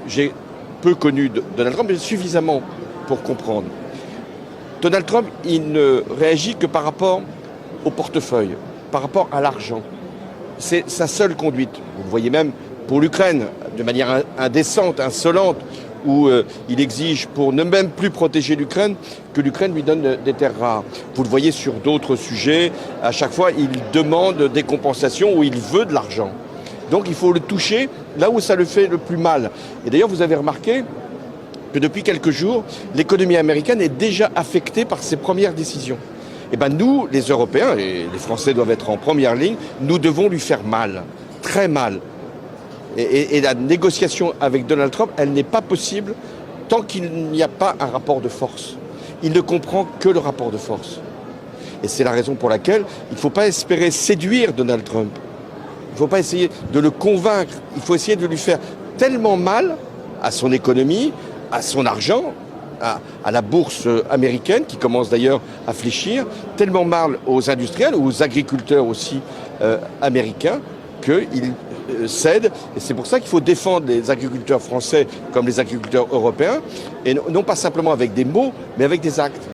j'ai peu connu Donald Trump, mais suffisamment pour comprendre. Donald Trump, il ne réagit que par rapport au portefeuille, par rapport à l'argent. C'est sa seule conduite. Vous le voyez même pour l'Ukraine, de manière indécente, insolente, où il exige, pour ne même plus protéger l'Ukraine, que l'Ukraine lui donne des terres rares. Vous le voyez sur d'autres sujets, à chaque fois, il demande des compensations ou il veut de l'argent. Donc il faut le toucher là où ça le fait le plus mal. Et d'ailleurs, vous avez remarqué que depuis quelques jours, l'économie américaine est déjà affectée par ses premières décisions. Et bien nous, les Européens, et les Français doivent être en première ligne, nous devons lui faire mal, très mal. Et la négociation avec Donald Trump, elle n'est pas possible tant qu'il n'y a pas un rapport de force. Il ne comprend que le rapport de force. Et c'est la raison pour laquelle il ne faut pas espérer séduire Donald Trump. Il ne faut pas essayer de le convaincre. Il faut essayer de lui faire tellement mal à son économie, à son argent, à la bourse américaine, qui commence d'ailleurs à fléchir, tellement mal aux industriels, aux agriculteurs aussi américains, qu'ils cèdent. Et c'est pour ça qu'il faut défendre les agriculteurs français comme les agriculteurs européens, et non pas simplement avec des mots, mais avec des actes.